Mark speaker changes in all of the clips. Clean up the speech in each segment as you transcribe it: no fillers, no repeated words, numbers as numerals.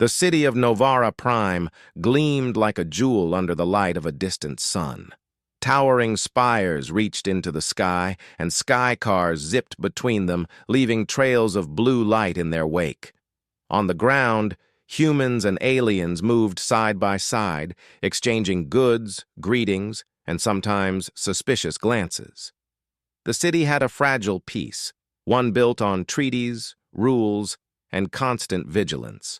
Speaker 1: The city of Novara Prime gleamed like a jewel under the light of a distant sun. Towering spires reached into the sky, and sky cars zipped between them, leaving trails of blue light in their wake. On the ground, humans and aliens moved side by side, exchanging goods, greetings, and sometimes suspicious glances. The city had a fragile peace, one built on treaties, rules, and constant vigilance.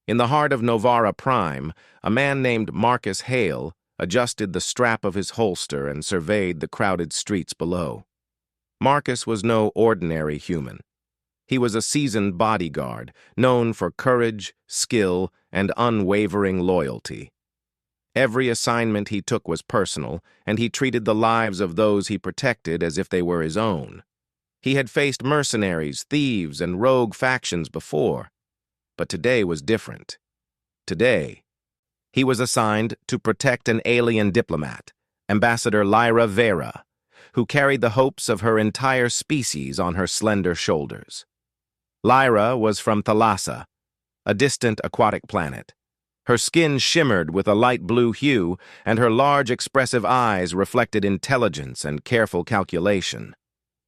Speaker 1: In the heart of Novara Prime, a man named Marcus Hale adjusted the strap of his holster and surveyed the crowded streets below. Marcus was no ordinary human. He was a seasoned bodyguard, known for courage, skill, and unwavering loyalty. Every assignment he took was personal, and he treated the lives of those he protected as if they were his own. He had faced mercenaries, thieves, and rogue factions before, but today was different. Today, he was assigned to protect an alien diplomat, Ambassador Lyra Vera, who carried the hopes of her entire species on her slender shoulders. Lyra was from Thalassa, a distant aquatic planet. Her skin shimmered with a light blue hue, and her large, expressive eyes reflected intelligence and careful calculation.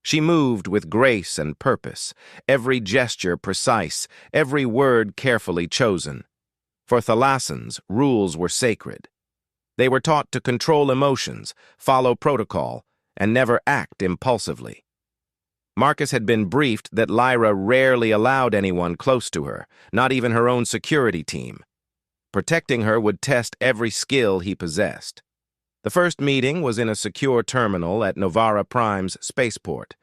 Speaker 1: She moved with grace and purpose, every gesture precise, every word carefully chosen. For Thalassans, rules were sacred. They were taught to control emotions, follow protocol, and never act impulsively. Marcus had been briefed that Lyra rarely allowed anyone close to her, not even her own security team. Protecting her would test every skill he possessed. The first meeting was in a secure terminal at Novara Prime's spaceport.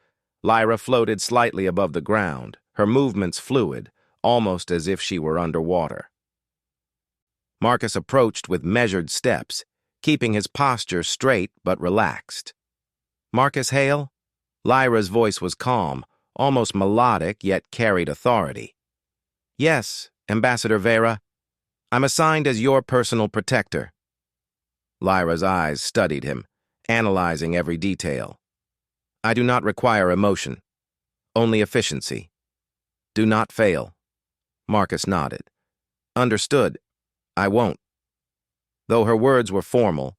Speaker 1: Lyra floated slightly above the ground, her movements fluid, almost as if she were underwater. Marcus approached with measured steps, keeping his posture straight but relaxed. "Marcus Hale?" Lyra's voice was calm, almost melodic, yet carried authority. "Yes, Ambassador Vera. I'm assigned as your personal protector." Lyra's eyes studied him, analyzing every detail. "I do not require emotion, only efficiency. Do not fail." Marcus nodded. "Understood. I won't." Though her words were formal,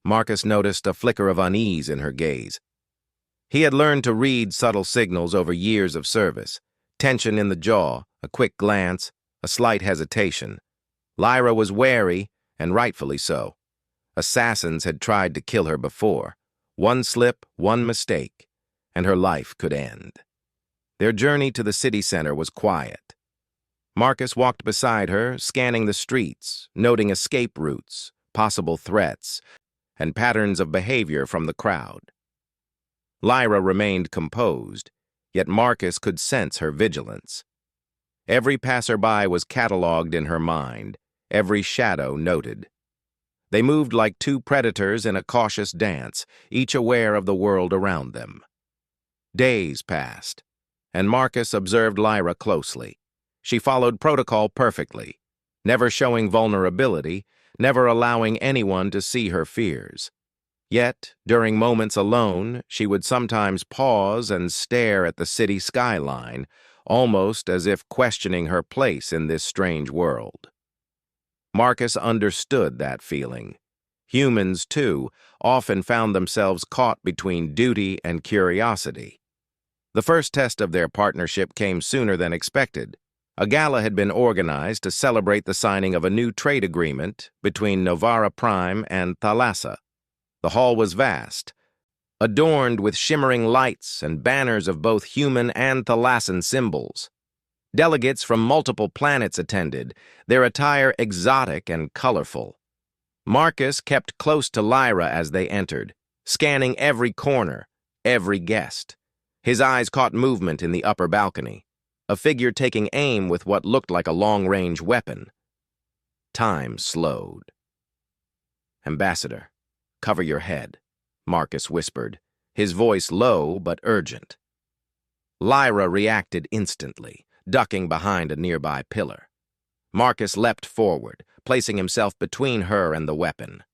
Speaker 1: Marcus noticed a flicker of unease in her gaze. He had learned to read subtle signals over years of service. Tension in the jaw, a quick glance, a slight hesitation. Lyra was wary, and rightfully so. Assassins had tried to kill her before. One slip, one mistake, and her life could end. Their journey to the city center was quiet. Marcus walked beside her, scanning the streets, noting escape routes, possible threats, and patterns of behavior from the crowd. Lyra remained composed, yet Marcus could sense her vigilance. Every passerby was catalogued in her mind, every shadow noted. They moved like two predators in a cautious dance, each aware of the world around them. Days passed, and Marcus observed Lyra closely. She followed protocol perfectly, never showing vulnerability, never allowing anyone to see her fears. Yet, during moments alone, she would sometimes pause and stare at the city skyline, almost as if questioning her place in this strange world. Marcus understood that feeling. Humans, too, often found themselves caught between duty and curiosity. The first test of their partnership came sooner than expected. A gala had been organized to celebrate the signing of a new trade agreement between Novara Prime and Thalassa. The hall was vast, adorned with shimmering lights and banners of both human and Thalassan symbols. Delegates from multiple planets attended, their attire exotic and colorful. Marcus kept close to Lyra as they entered, scanning every corner, every guest. His eyes caught movement in the upper balcony, a figure taking aim with what looked like a long-range weapon. Time slowed. "Ambassador, cover your head," Marcus whispered, his voice low but urgent. Lyra reacted instantly, ducking behind a nearby pillar. Marcus leapt forward, placing himself between her and the weapon.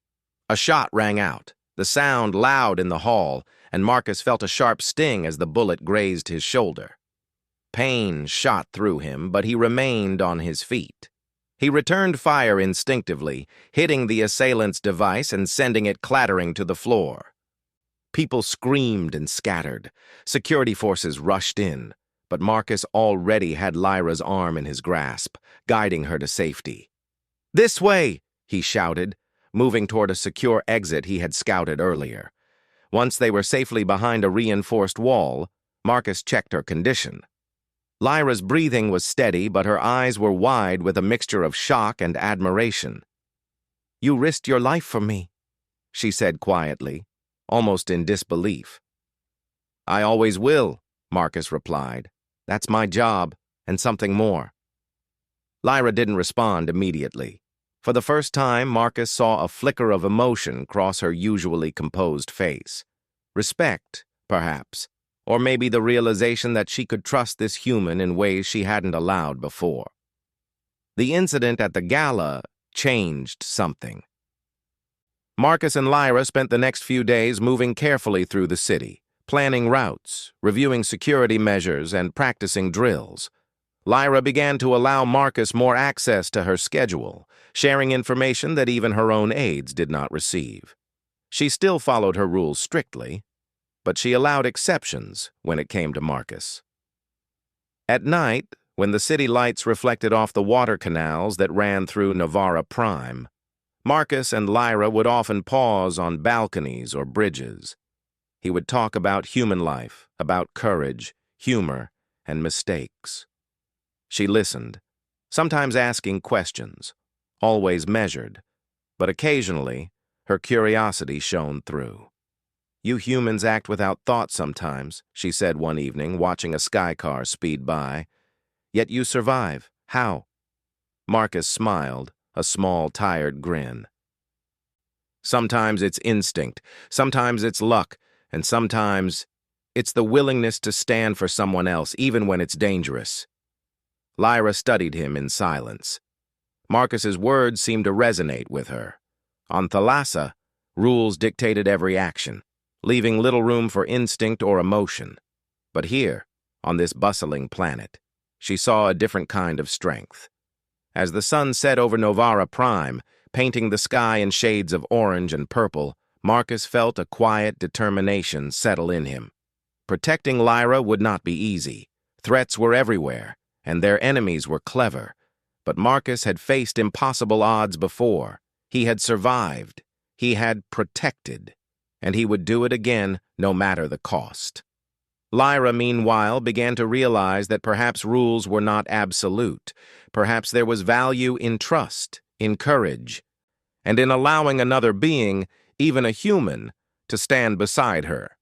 Speaker 1: A shot rang out, the sound loud in the hall, and Marcus felt a sharp sting as the bullet grazed his shoulder. Pain shot through him, but he remained on his feet. He returned fire instinctively, hitting the assailant's device and sending it clattering to the floor. People screamed and scattered. Security forces rushed in, but Marcus already had Lyra's arm in his grasp, guiding her to safety. "This way!" he shouted, moving toward a secure exit he had scouted earlier. Once they were safely behind a reinforced wall, Marcus checked her condition. Lyra's breathing was steady, but her eyes were wide with a mixture of shock and admiration. "You risked your life for me," she said quietly, almost in disbelief. "I always will," Marcus replied. "That's my job, and something more." Lyra didn't respond immediately. For the first time, Marcus saw a flicker of emotion cross her usually composed face. Respect, perhaps, or maybe the realization that she could trust this human in ways she hadn't allowed before. The incident at the gala changed something. Marcus and Lyra spent the next few days moving carefully through the city, planning routes, reviewing security measures, and practicing drills. Lyra began to allow Marcus more access to her schedule, sharing information that even her own aides did not receive. She still followed her rules strictly, but she allowed exceptions when it came to Marcus. At night, when the city lights reflected off the water canals that ran through Novara Prime, Marcus and Lyra would often pause on balconies or bridges. He would talk about human life, about courage, humor, and mistakes. She listened, sometimes asking questions, always measured, but occasionally her curiosity shone through. "You humans act without thought sometimes," she said one evening, watching a sky car speed by. "Yet you survive. How?" Marcus smiled, a small, tired grin. "Sometimes it's instinct, sometimes it's luck, and sometimes it's the willingness to stand for someone else, even when it's dangerous." Lyra studied him in silence. Marcus's words seemed to resonate with her. On Thalassa, rules dictated every action, leaving little room for instinct or emotion. But here, on this bustling planet, she saw a different kind of strength. As the sun set over Novara Prime, painting the sky in shades of orange and purple, Marcus felt a quiet determination settle in him. Protecting Lyra would not be easy. Threats were everywhere, and their enemies were clever. But Marcus had faced impossible odds before. He had survived. He had protected. And he would do it again, no matter the cost. Lyra, meanwhile, began to realize that perhaps rules were not absolute. Perhaps there was value in trust, in courage, and in allowing another being, even a human, to stand beside her.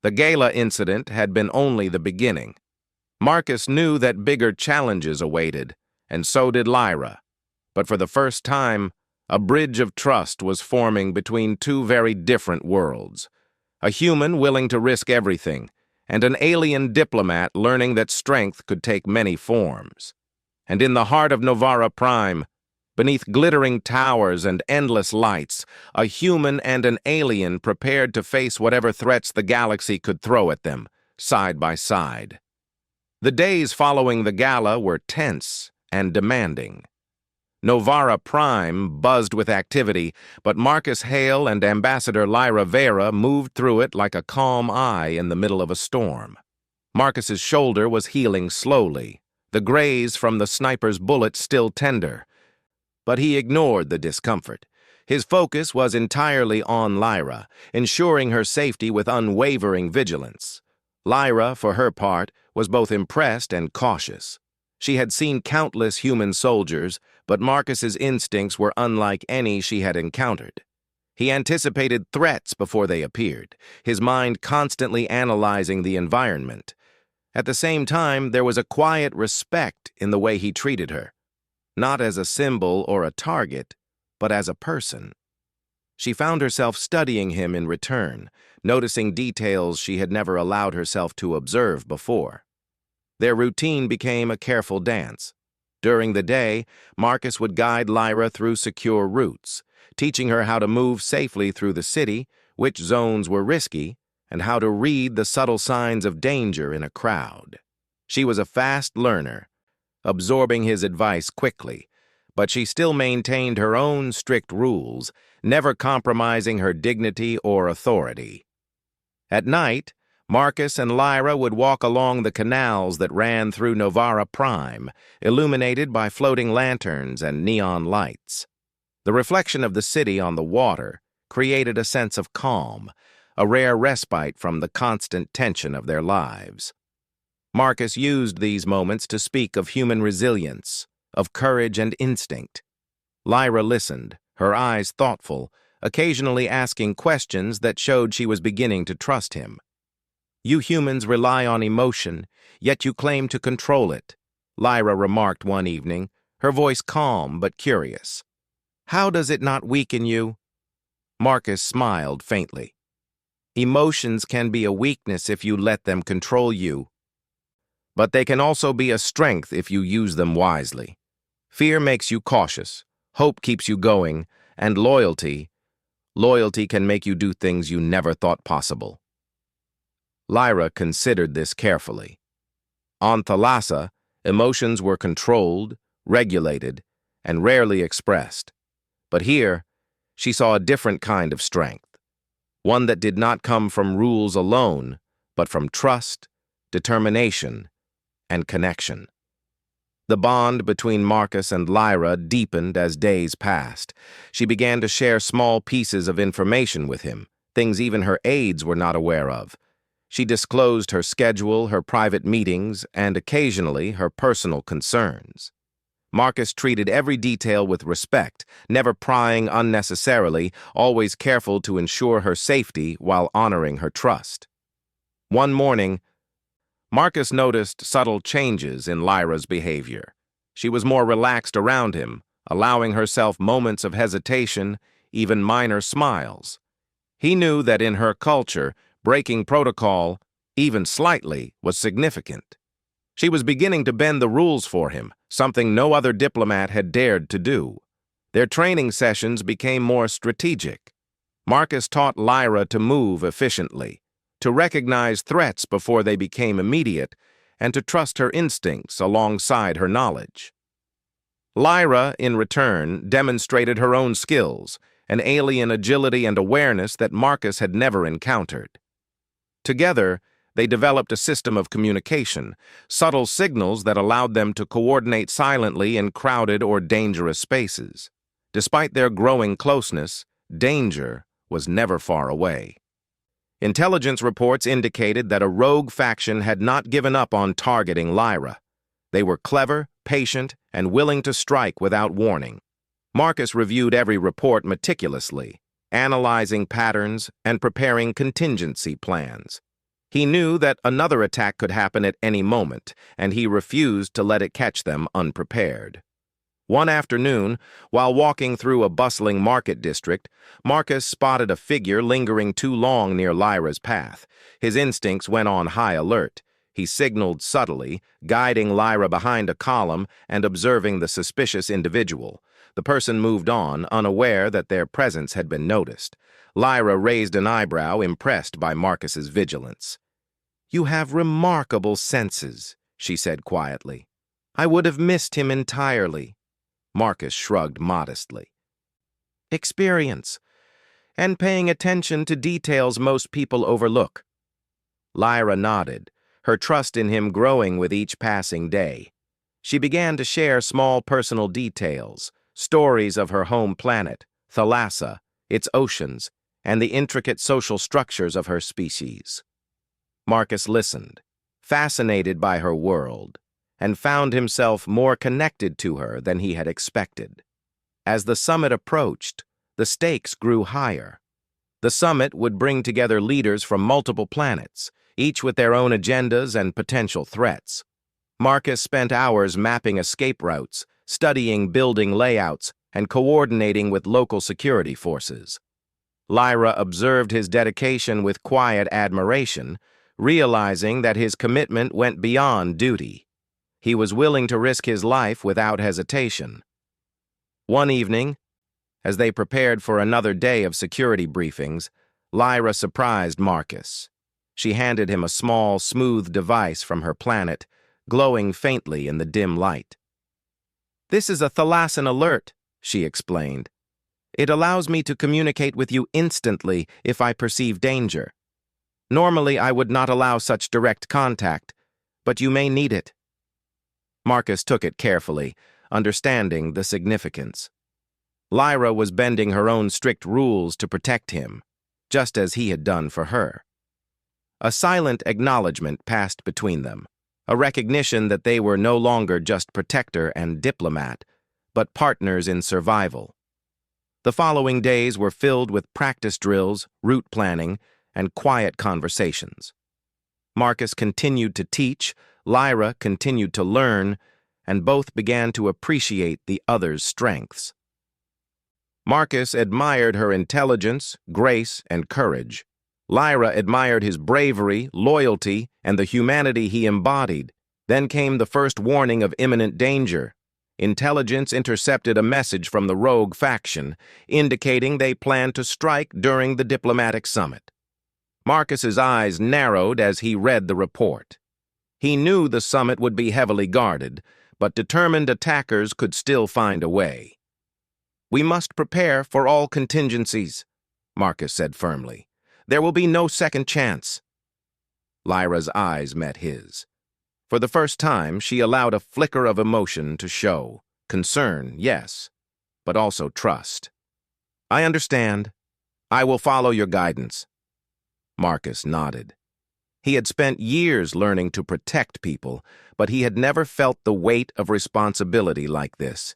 Speaker 1: The gala incident had been only the beginning. Marcus knew that bigger challenges awaited, and so did Lyra. But for the first time, a bridge of trust was forming between two very different worlds. A human willing to risk everything, and an alien diplomat learning that strength could take many forms. And in the heart of Novara Prime, beneath glittering towers and endless lights, a human and an alien prepared to face whatever threats the galaxy could throw at them, side by side. The days following the gala were tense and demanding. Novara Prime buzzed with activity, but Marcus Hale and Ambassador Lyra Vera moved through it like a calm eye in the middle of a storm. Marcus's shoulder was healing slowly, the graze from the sniper's bullet still tender. But he ignored the discomfort. His focus was entirely on Lyra, ensuring her safety with unwavering vigilance. Lyra, for her part, was both impressed and cautious. She had seen countless human soldiers, but Marcus's instincts were unlike any she had encountered. He anticipated threats before they appeared, his mind constantly analyzing the environment. At the same time, there was a quiet respect in the way he treated her, not as a symbol or a target, but as a person. She found herself studying him in return, noticing details she had never allowed herself to observe before. Their routine became a careful dance. During the day, Marcus would guide Lyra through secure routes, teaching her how to move safely through the city, which zones were risky, and how to read the subtle signs of danger in a crowd. She was a fast learner, absorbing his advice quickly, but she still maintained her own strict rules, never compromising her dignity or authority. At night, Marcus and Lyra would walk along the canals that ran through Novara Prime, illuminated by floating lanterns and neon lights. The reflection of the city on the water created a sense of calm, a rare respite from the constant tension of their lives. Marcus used these moments to speak of human resilience, of courage and instinct. Lyra listened, her eyes thoughtful, occasionally asking questions that showed she was beginning to trust him. "You humans rely on emotion, yet you claim to control it," Lyra remarked one evening, her voice calm but curious. "How does it not weaken you?" Marcus smiled faintly. "Emotions can be a weakness if you let them control you. But they can also be a strength if you use them wisely. Fear makes you cautious, hope keeps you going, and loyalty can make you do things you never thought possible." Lyra considered this carefully. On Thalassa, emotions were controlled, regulated, and rarely expressed. But here, she saw a different kind of strength, one that did not come from rules alone, but from trust, determination, and connection. The bond between Marcus and Lyra deepened as days passed. She began to share small pieces of information with him, things even her aides were not aware of. She disclosed her schedule, her private meetings, and occasionally her personal concerns. Marcus treated every detail with respect, never prying unnecessarily, always careful to ensure her safety while honoring her trust. One morning, Marcus noticed subtle changes in Lyra's behavior. She was more relaxed around him, allowing herself moments of hesitation, even minor smiles. He knew that in her culture, breaking protocol, even slightly, was significant. She was beginning to bend the rules for him, something no other diplomat had dared to do. Their training sessions became more strategic. Marcus taught Lyra to move efficiently, to recognize threats before they became immediate, and to trust her instincts alongside her knowledge. Lyra, in return, demonstrated her own skills, an alien agility and awareness that Marcus had never encountered. Together, they developed a system of communication, subtle signals that allowed them to coordinate silently in crowded or dangerous spaces. Despite their growing closeness, danger was never far away. Intelligence reports indicated that a rogue faction had not given up on targeting Lyra. They were clever, patient, and willing to strike without warning. Marcus reviewed every report meticulously, analyzing patterns and preparing contingency plans. He knew that another attack could happen at any moment, and he refused to let it catch them unprepared. One afternoon, while walking through a bustling market district, Marcus spotted a figure lingering too long near Lyra's path. His instincts went on high alert. He signaled subtly, guiding Lyra behind a column and observing the suspicious individual. The person moved on, unaware that their presence had been noticed. Lyra raised an eyebrow, impressed by Marcus's vigilance. "You have remarkable senses," she said quietly. "I would have missed him entirely." Marcus shrugged modestly. "Experience, and paying attention to details most people overlook." Lyra nodded, her trust in him growing with each passing day. She began to share small personal details, stories of her home planet, Thalassa, its oceans, and the intricate social structures of her species. Marcus listened, fascinated by her world, and found himself more connected to her than he had expected. As the summit approached, the stakes grew higher. The summit would bring together leaders from multiple planets, each with their own agendas and potential threats. Marcus spent hours mapping escape routes, studying building layouts, and coordinating with local security forces. Lyra observed his dedication with quiet admiration, realizing that his commitment went beyond duty. He was willing to risk his life without hesitation. One evening, as they prepared for another day of security briefings, Lyra surprised Marcus. She handed him a small, smooth device from her planet, glowing faintly in the dim light. "This is a Thalassan alert," she explained. "It allows me to communicate with you instantly if I perceive danger. Normally, I would not allow such direct contact, but you may need it." Marcus took it carefully, understanding the significance. Lyra was bending her own strict rules to protect him, just as he had done for her. A silent acknowledgement passed between them, a recognition that they were no longer just protector and diplomat, but partners in survival. The following days were filled with practice drills, route planning, and quiet conversations. Marcus continued to teach, Lyra continued to learn, and both began to appreciate the other's strengths. Marcus admired her intelligence, grace, and courage. Lyra admired his bravery, loyalty, and the humanity he embodied. Then came the first warning of imminent danger. Intelligence intercepted a message from the rogue faction, indicating they planned to strike during the diplomatic summit. Marcus's eyes narrowed as he read the report. He knew the summit would be heavily guarded, but determined attackers could still find a way. "We must prepare for all contingencies," Marcus said firmly. "There will be no second chance." Lyra's eyes met his. For the first time, she allowed a flicker of emotion to show. Concern, yes, but also trust. "I understand. I will follow your guidance." Marcus nodded. He had spent years learning to protect people, but he had never felt the weight of responsibility like this.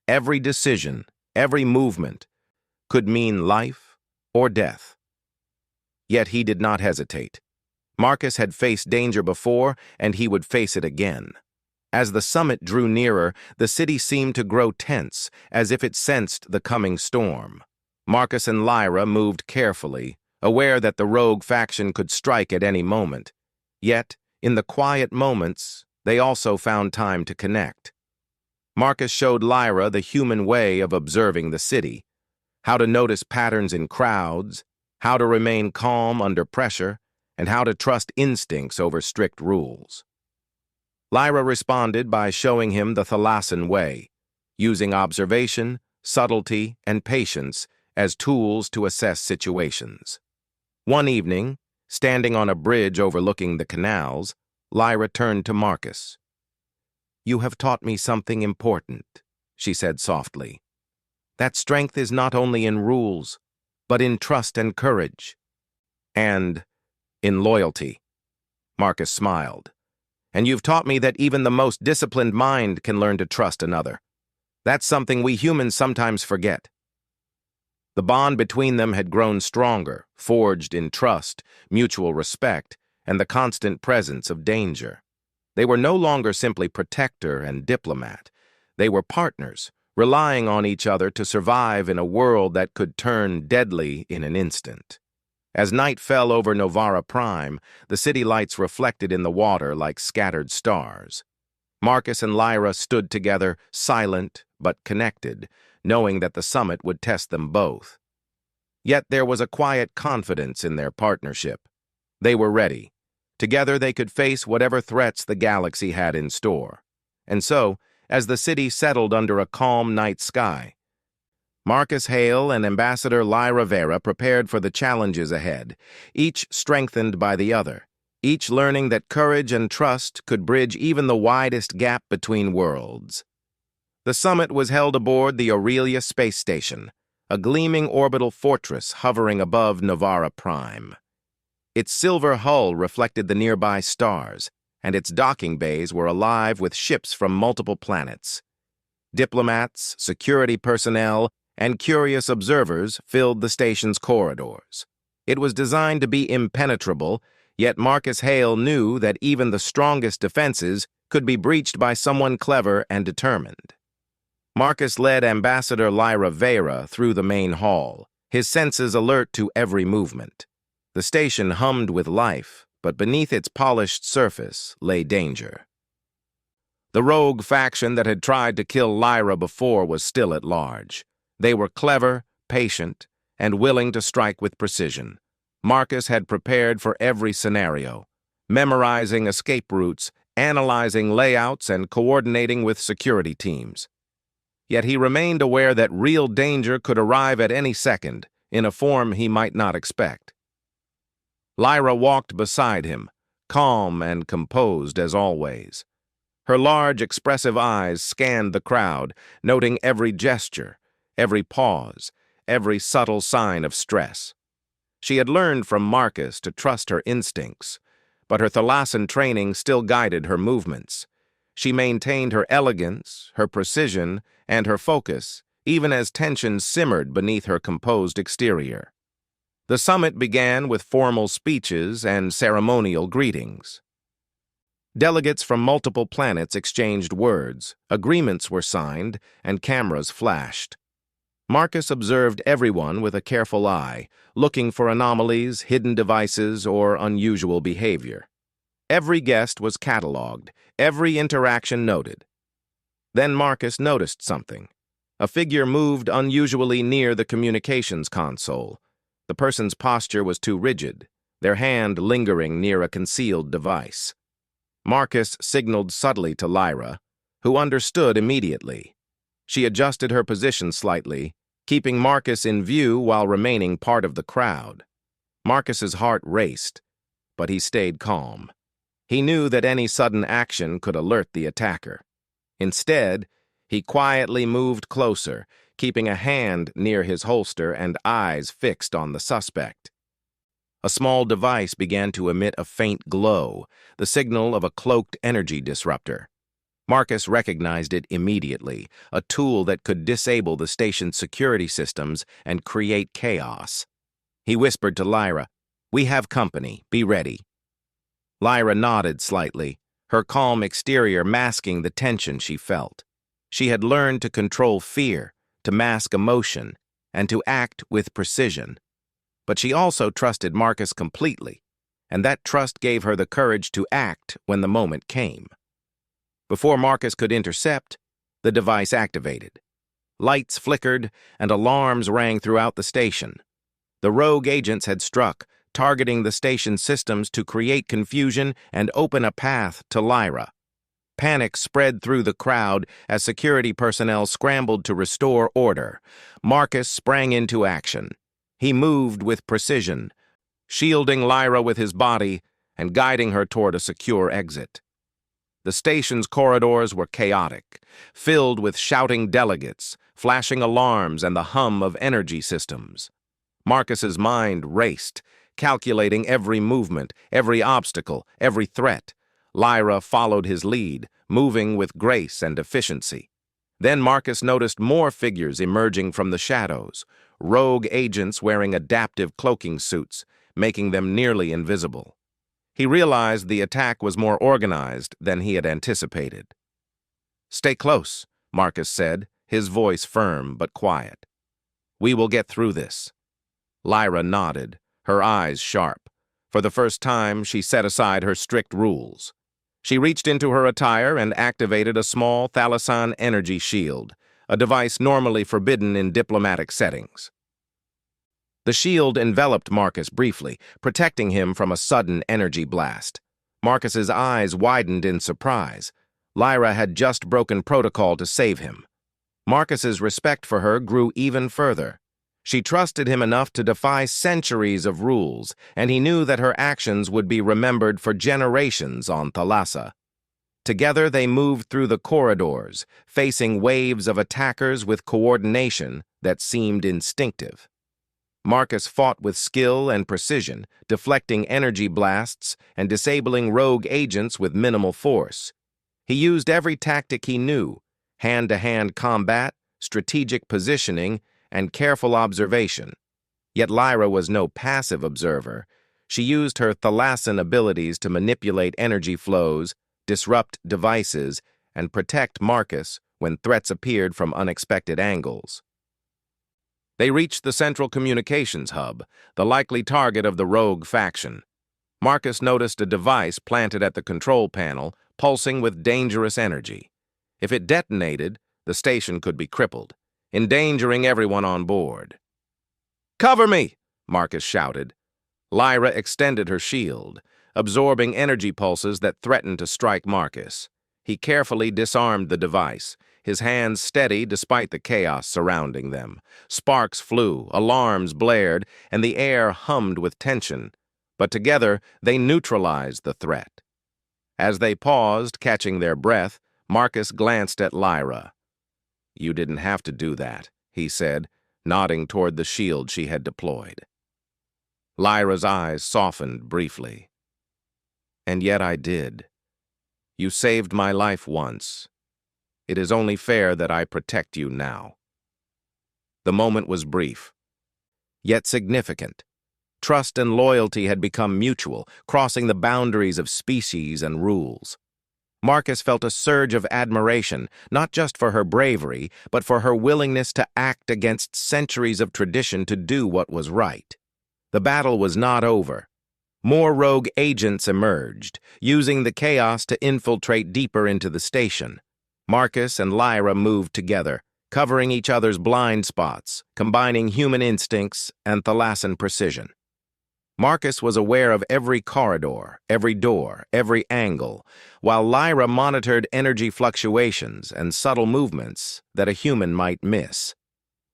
Speaker 1: Every decision, every movement, could mean life or death. Yet he did not hesitate. Marcus had faced danger before, and he would face it again. As the summit drew nearer, the city seemed to grow tense, as if it sensed the coming storm. Marcus and Lyra moved carefully, aware that the rogue faction could strike at any moment. Yet, in the quiet moments, they also found time to connect. Marcus showed Lyra the human way of observing the city, how to notice patterns in crowds, how to remain calm under pressure, and how to trust instincts over strict rules. Lyra responded by showing him the Thalassan way, using observation, subtlety, and patience as tools to assess situations. One evening, standing on a bridge overlooking the canals, Lyra turned to Marcus. "You have taught me something important," she said softly. "That strength is not only in rules, but in trust and courage. And in loyalty." Marcus smiled. "And you've taught me that even the most disciplined mind can learn to trust another. That's something we humans sometimes forget." The bond between them had grown stronger, forged in trust, mutual respect, and the constant presence of danger. They were no longer simply protector and diplomat. They were partners, relying on each other to survive in a world that could turn deadly in an instant. As night fell over Novara Prime, the city lights reflected in the water like scattered stars. Marcus and Lyra stood together, silent but connected, knowing that the summit would test them both. Yet there was a quiet confidence in their partnership. They were ready. Together they could face whatever threats the galaxy had in store. And so, as the city settled under a calm night sky, Marcus Hale and Ambassador Lyra Vera prepared for the challenges ahead, each strengthened by the other, each learning that courage and trust could bridge even the widest gap between worlds. The summit was held aboard the Aurelia space station, a gleaming orbital fortress hovering above Novara Prime. Its silver hull reflected the nearby stars, and its docking bays were alive with ships from multiple planets. Diplomats, security personnel, and curious observers filled the station's corridors. It was designed to be impenetrable, yet Marcus Hale knew that even the strongest defenses could be breached by someone clever and determined. Marcus led Ambassador Lyra Vera through the main hall, his senses alert to every movement. The station hummed with life, but beneath its polished surface lay danger. The rogue faction that had tried to kill Lyra before was still at large. They were clever, patient, and willing to strike with precision. Marcus had prepared for every scenario, memorizing escape routes, analyzing layouts, and coordinating with security teams. Yet he remained aware that real danger could arrive at any second, in a form he might not expect. Lyra walked beside him, calm and composed as always. Her large, expressive eyes scanned the crowd, noting every gesture, every pause, every subtle sign of stress. She had learned from Marcus to trust her instincts, but her Thalassan training still guided her movements. She maintained her elegance, her precision, and her focus, even as tension simmered beneath her composed exterior. The summit began with formal speeches and ceremonial greetings. Delegates from multiple planets exchanged words, agreements were signed, and cameras flashed. Marcus observed everyone with a careful eye, looking for anomalies, hidden devices, or unusual behavior. Every guest was catalogued, every interaction noted. Then Marcus noticed something. A figure moved unusually near the communications console. The person's posture was too rigid, their hand lingering near a concealed device. Marcus signaled subtly to Lyra, who understood immediately. She adjusted her position slightly, keeping Marcus in view while remaining part of the crowd. Marcus's heart raced, but he stayed calm. He knew that any sudden action could alert the attacker. Instead, he quietly moved closer, keeping a hand near his holster and eyes fixed on the suspect. A small device began to emit a faint glow, the signal of a cloaked energy disruptor. Marcus recognized it immediately, a tool that could disable the station's security systems and create chaos. He whispered to Lyra, "We have company, be ready." Lyra nodded slightly, her calm exterior masking the tension she felt. She had learned to control fear, to mask emotion, and to act with precision. But she also trusted Marcus completely, and that trust gave her the courage to act when the moment came. Before Marcus could intercept, the device activated. Lights flickered, and alarms rang throughout the station. The rogue agents had struck, targeting the station's systems to create confusion and open a path to Lyra. Panic spread through the crowd as security personnel scrambled to restore order. Marcus sprang into action. He moved with precision, shielding Lyra with his body and guiding her toward a secure exit. The station's corridors were chaotic, filled with shouting delegates, flashing alarms, and the hum of energy systems. Marcus's mind raced, calculating every movement, every obstacle, every threat. Lyra followed his lead, moving with grace and efficiency. Then Marcus noticed more figures emerging from the shadows, rogue agents wearing adaptive cloaking suits, making them nearly invisible. He realized the attack was more organized than he had anticipated. "Stay close," Marcus said, his voice firm but quiet. "We will get through this." Lyra nodded, her eyes sharp. For the first time, she set aside her strict rules. She reached into her attire and activated a small Thalassan energy shield, a device normally forbidden in diplomatic settings. The shield enveloped Marcus briefly, protecting him from a sudden energy blast. Marcus's eyes widened in surprise. Lyra had just broken protocol to save him. Marcus's respect for her grew even further. She trusted him enough to defy centuries of rules, and he knew that her actions would be remembered for generations on Thalassa. Together they moved through the corridors, facing waves of attackers with coordination that seemed instinctive. Marcus fought with skill and precision, deflecting energy blasts and disabling rogue agents with minimal force. He used every tactic he knew: hand-to-hand combat, strategic positioning, and careful observation. Yet Lyra was no passive observer. She used her Thalassan abilities to manipulate energy flows, disrupt devices, and protect Marcus when threats appeared from unexpected angles. They reached the central communications hub, the likely target of the rogue faction. Marcus noticed a device planted at the control panel, pulsing with dangerous energy. If it detonated, the station could be crippled, endangering everyone on board. "Cover me!" Marcus shouted. Lyra extended her shield, absorbing energy pulses that threatened to strike Marcus. He carefully disarmed the device, his hands steady despite the chaos surrounding them. Sparks flew, alarms blared, and the air hummed with tension. But together, they neutralized the threat. As they paused, catching their breath, Marcus glanced at Lyra. "You didn't have to do that," he said, nodding toward the shield she had deployed. Lyra's eyes softened briefly. "And yet I did. You saved my life once. It is only fair that I protect you now." The moment was brief, yet significant. Trust and loyalty had become mutual, crossing the boundaries of species and rules. Marcus felt a surge of admiration, not just for her bravery, but for her willingness to act against centuries of tradition to do what was right. The battle was not over. More rogue agents emerged, using the chaos to infiltrate deeper into the station. Marcus and Lyra moved together, covering each other's blind spots, combining human instincts and Thalassan precision. Marcus was aware of every corridor, every door, every angle, while Lyra monitored energy fluctuations and subtle movements that a human might miss.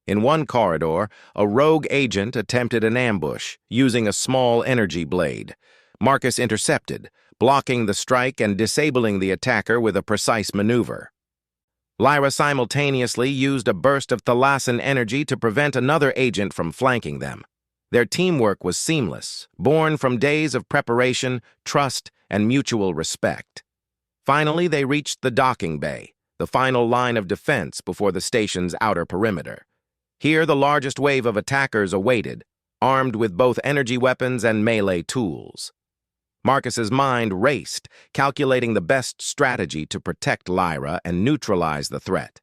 Speaker 1: In one corridor, a rogue agent attempted an ambush, using a small energy blade. Marcus intercepted, blocking the strike and disabling the attacker with a precise maneuver. Lyra simultaneously used a burst of Thalassan energy to prevent another agent from flanking them. Their teamwork was seamless, born from days of preparation, trust, and mutual respect. Finally, they reached the docking bay, the final line of defense before the station's outer perimeter. Here, the largest wave of attackers awaited, armed with both energy weapons and melee tools. Marcus's mind raced, calculating the best strategy to protect Lyra and neutralize the threat.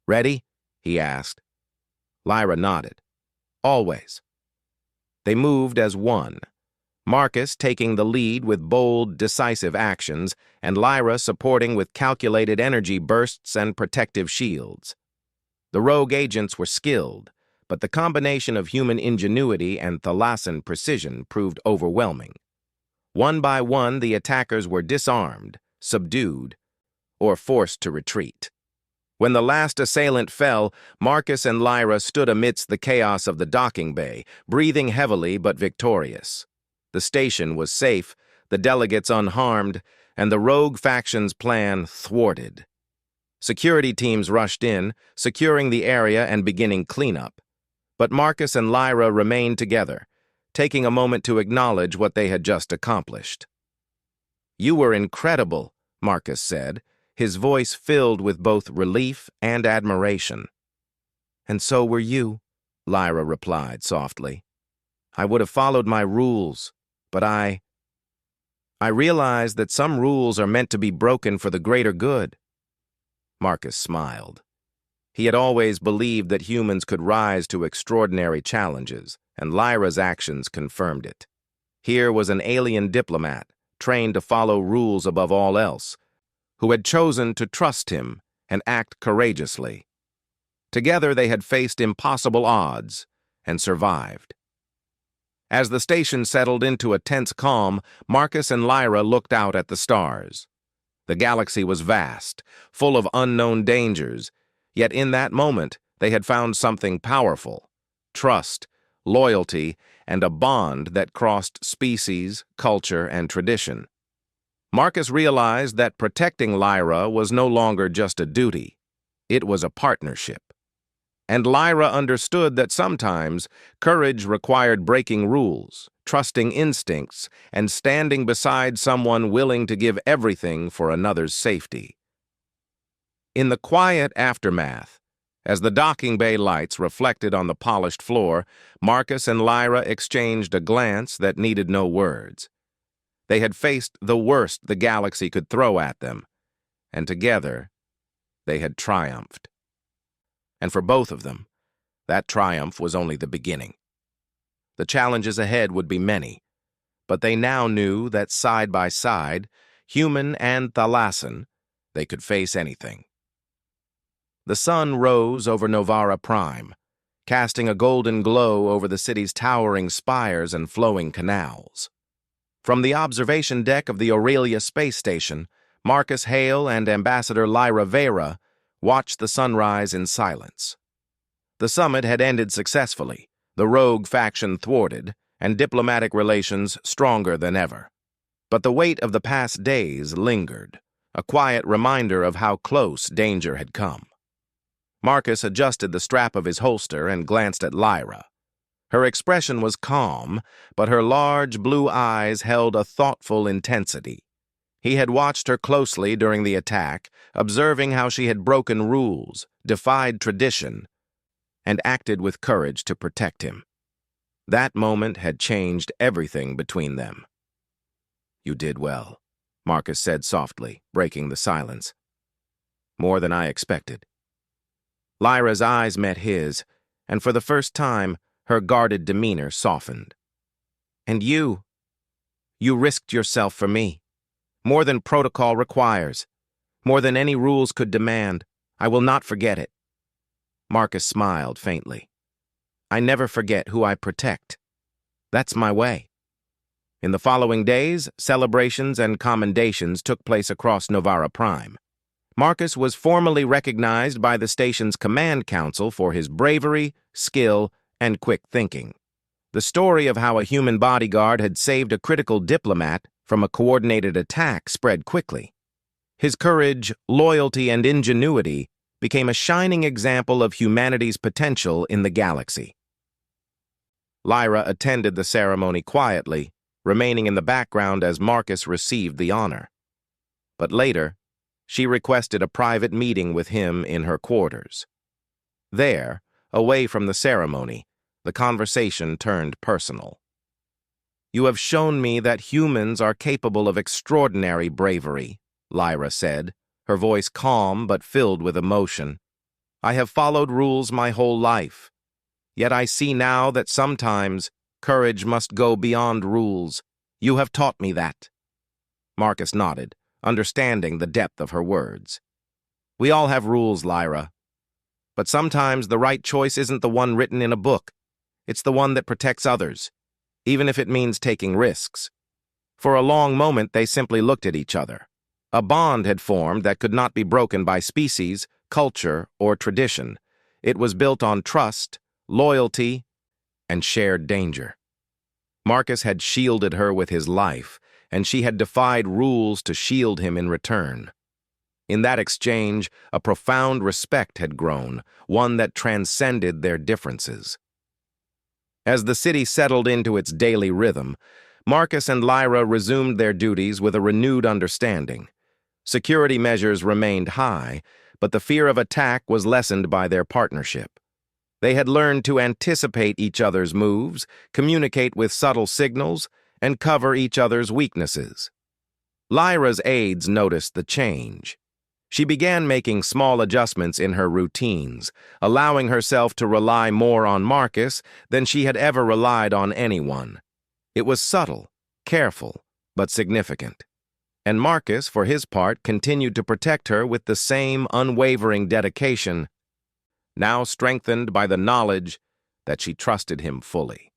Speaker 1: "Ready?" he asked. Lyra nodded. "Always." They moved as one, Marcus taking the lead with bold, decisive actions, and Lyra supporting with calculated energy bursts and protective shields. The rogue agents were skilled, but the combination of human ingenuity and Thalassan precision proved overwhelming. One by one, the attackers were disarmed, subdued, or forced to retreat. When the last assailant fell, Marcus and Lyra stood amidst the chaos of the docking bay, breathing heavily but victorious. The station was safe, the delegates unharmed, and the rogue faction's plan thwarted. Security teams rushed in, securing the area and beginning cleanup. But Marcus and Lyra remained together, taking a moment to acknowledge what they had just accomplished. "You were incredible," Marcus said, his voice filled with both relief and admiration. "And so were you," Lyra replied softly. "I would have followed my rules, but I realized that some rules are meant to be broken for the greater good." Marcus smiled. He had always believed that humans could rise to extraordinary challenges, and Lyra's actions confirmed it. Here was an alien diplomat, trained to follow rules above all else, who had chosen to trust him and act courageously. Together they had faced impossible odds and survived. As the station settled into a tense calm, Marcus and Lyra looked out at the stars. The galaxy was vast, full of unknown dangers, yet in that moment they had found something powerful: trust, loyalty, and a bond that crossed species, culture, and tradition. Marcus realized that protecting Lyra was no longer just a duty. It was a partnership. And Lyra understood that sometimes courage required breaking rules, trusting instincts, and standing beside someone willing to give everything for another's safety. In the quiet aftermath, as the docking bay lights reflected on the polished floor, Marcus and Lyra exchanged a glance that needed no words. They had faced the worst the galaxy could throw at them, and together they had triumphed. And for both of them, that triumph was only the beginning. The challenges ahead would be many, but they now knew that side by side, human and Thalassan, they could face anything. The sun rose over Novara Prime, casting a golden glow over the city's towering spires and flowing canals. From the observation deck of the Aurelia space station, Marcus Hale and Ambassador Lyra Vera watched the sunrise in silence. The summit had ended successfully, the rogue faction thwarted, and diplomatic relations stronger than ever. But the weight of the past days lingered, a quiet reminder of how close danger had come. Marcus adjusted the strap of his holster and glanced at Lyra. Her expression was calm, but her large blue eyes held a thoughtful intensity. He had watched her closely during the attack, observing how she had broken rules, defied tradition, and acted with courage to protect him. That moment had changed everything between them. "You did well," Marcus said softly, breaking the silence. "More than I expected." Lyra's eyes met his, and for the first time, her guarded demeanor softened. "And you risked yourself for me. More than protocol requires. More than any rules could demand. I will not forget it." Marcus smiled faintly. "I never forget who I protect. That's my way." In the following days, celebrations and commendations took place across Novara Prime. Marcus was formally recognized by the station's command council for his bravery, skill, and quick thinking. The story of how a human bodyguard had saved a critical diplomat from a coordinated attack spread quickly. His courage, loyalty, and ingenuity became a shining example of humanity's potential in the galaxy. Lyra attended the ceremony quietly, remaining in the background as Marcus received the honor. But later, she requested a private meeting with him in her quarters. There, away from the ceremony, the conversation turned personal. "You have shown me that humans are capable of extraordinary bravery," Lyra said, her voice calm but filled with emotion. "I have followed rules my whole life. Yet I see now that sometimes courage must go beyond rules. You have taught me that." Marcus nodded, understanding the depth of her words. "We all have rules, Lyra. But sometimes the right choice isn't the one written in a book. It's the one that protects others, even if it means taking risks." For a long moment, they simply looked at each other. A bond had formed that could not be broken by species, culture, or tradition. It was built on trust, loyalty, and shared danger. Marcus had shielded her with his life, and she had defied rules to shield him in return. In that exchange, a profound respect had grown, one that transcended their differences. As the city settled into its daily rhythm, Marcus and Lyra resumed their duties with a renewed understanding. Security measures remained high, but the fear of attack was lessened by their partnership. They had learned to anticipate each other's moves, communicate with subtle signals, and cover each other's weaknesses. Lyra's aides noticed the change. She began making small adjustments in her routines, allowing herself to rely more on Marcus than she had ever relied on anyone. It was subtle, careful, but significant. And Marcus, for his part, continued to protect her with the same unwavering dedication, now strengthened by the knowledge that she trusted him fully.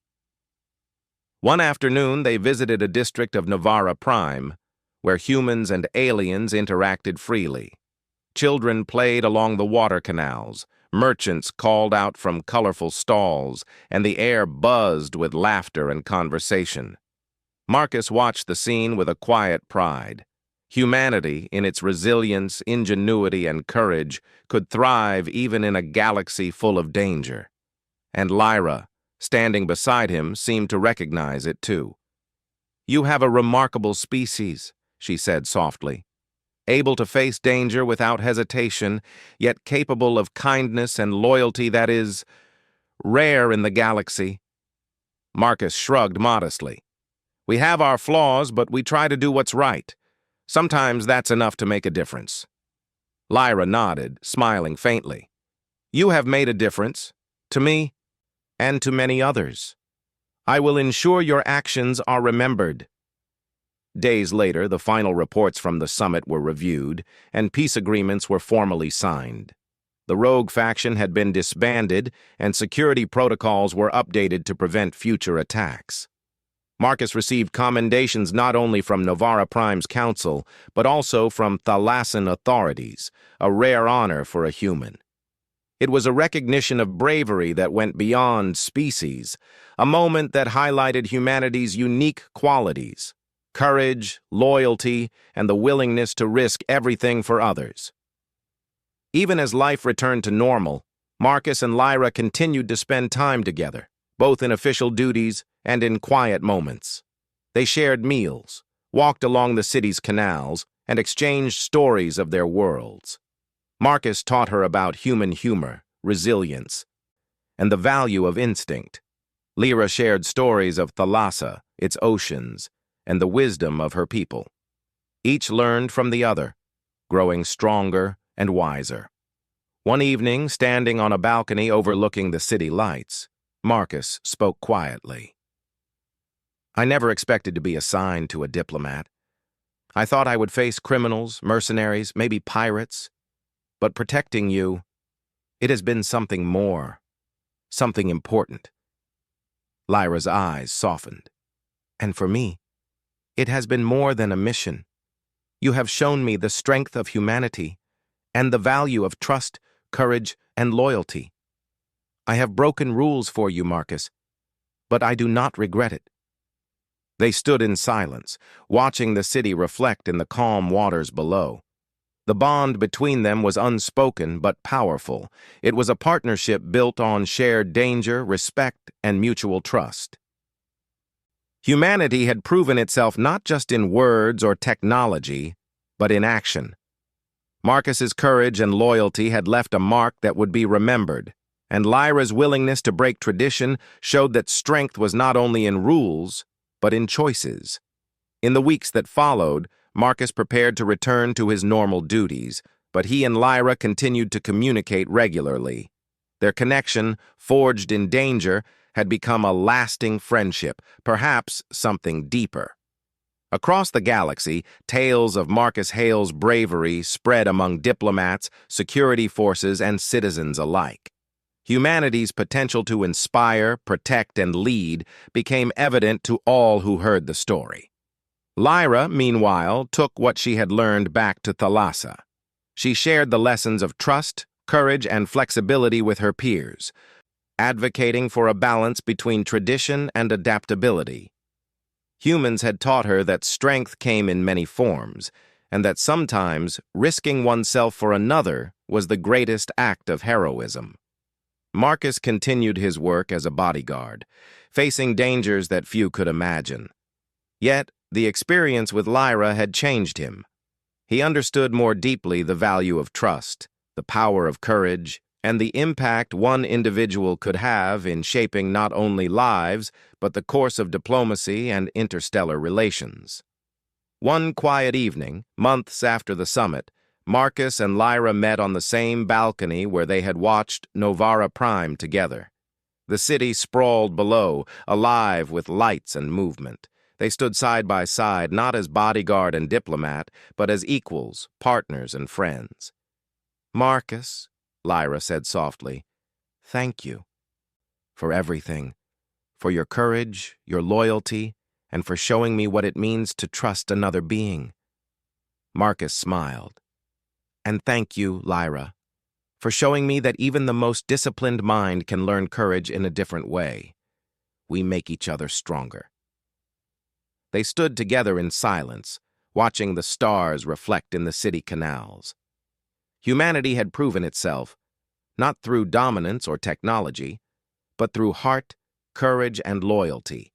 Speaker 1: One afternoon, they visited a district of Novara Prime, where humans and aliens interacted freely. Children played along the water canals, merchants called out from colorful stalls, and the air buzzed with laughter and conversation. Marcus watched the scene with a quiet pride. Humanity, in its resilience, ingenuity, and courage, could thrive even in a galaxy full of danger. And Lyra, standing beside him, seemed to recognize it too. "You have a remarkable species," she said softly. "Able to face danger without hesitation, yet capable of kindness and loyalty that is rare in the galaxy." Marcus shrugged modestly. "We have our flaws, but we try to do what's right. Sometimes that's enough to make a difference." Lyra nodded, smiling faintly. "You have made a difference, to me, and to many others. I will ensure your actions are remembered." Days later, the final reports from the summit were reviewed, and peace agreements were formally signed. The rogue faction had been disbanded, and security protocols were updated to prevent future attacks. Marcus received commendations not only from Novara Prime's council, but also from Thalassan authorities, a rare honor for a human. It was a recognition of bravery that went beyond species, a moment that highlighted humanity's unique qualities: courage, loyalty, and the willingness to risk everything for others. Even as life returned to normal, Marcus and Lyra continued to spend time together, both in official duties and in quiet moments. They shared meals, walked along the city's canals, and exchanged stories of their worlds. Marcus taught her about human humor, resilience, and the value of instinct. Lyra shared stories of Thalassa, its oceans, and the wisdom of her people. Each learned from the other, growing stronger and wiser. One evening, standing on a balcony overlooking the city lights, Marcus spoke quietly. "I never expected to be assigned to a diplomat. I thought I would face criminals, mercenaries, maybe pirates. But protecting you, it has been something more, something important." Lyra's eyes softened. "And for me, it has been more than a mission. You have shown me the strength of humanity and the value of trust, courage, and loyalty. I have broken rules for you, Marcus, but I do not regret it." They stood in silence, watching the city reflect in the calm waters below. The bond between them was unspoken but powerful. It was a partnership built on shared danger, respect, and mutual trust. Humanity had proven itself not just in words or technology, but in action. Marcus's courage and loyalty had left a mark that would be remembered, and Lyra's willingness to break tradition showed that strength was not only in rules, but in choices. In the weeks that followed, Marcus prepared to return to his normal duties, but he and Lyra continued to communicate regularly. Their connection, forged in danger, had become a lasting friendship, perhaps something deeper. Across the galaxy, tales of Marcus Hale's bravery spread among diplomats, security forces, and citizens alike. Humanity's potential to inspire, protect, and lead became evident to all who heard the story. Lyra, meanwhile, took what she had learned back to Thalassa. She shared the lessons of trust, courage, and flexibility with her peers, advocating for a balance between tradition and adaptability. Humans had taught her that strength came in many forms, and that sometimes risking oneself for another was the greatest act of heroism. Marcus continued his work as a bodyguard, facing dangers that few could imagine. Yet, the experience with Lyra had changed him. He understood more deeply the value of trust, the power of courage, and the impact one individual could have in shaping not only lives, but the course of diplomacy and interstellar relations. One quiet evening, months after the summit, Marcus and Lyra met on the same balcony where they had watched Novara Prime together. The city sprawled below, alive with lights and movement. They stood side by side, not as bodyguard and diplomat, but as equals, partners, and friends. "Marcus," Lyra said softly, "thank you for everything, for your courage, your loyalty, and for showing me what it means to trust another being." Marcus smiled. "And thank you, Lyra, for showing me that even the most disciplined mind can learn courage in a different way. We make each other stronger." They stood together in silence, watching the stars reflect in the city canals. Humanity had proven itself, not through dominance or technology, but through heart, courage, and loyalty.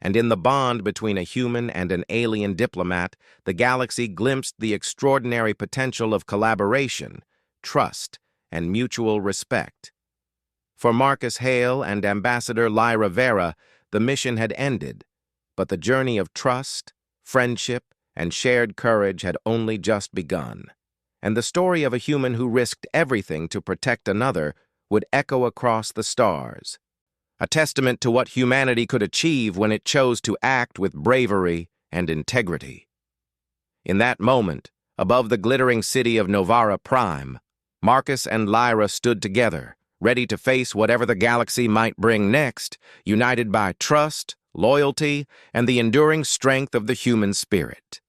Speaker 1: And in the bond between a human and an alien diplomat, the galaxy glimpsed the extraordinary potential of collaboration, trust, and mutual respect. For Marcus Hale and Ambassador Lyra Vera, the mission had ended, but the journey of trust, friendship, and shared courage had only just begun. And the story of a human who risked everything to protect another would echo across the stars, a testament to what humanity could achieve when it chose to act with bravery and integrity. In that moment, above the glittering city of Novara Prime, Marcus and Lyra stood together, ready to face whatever the galaxy might bring next, united by trust, loyalty, and the enduring strength of the human spirit.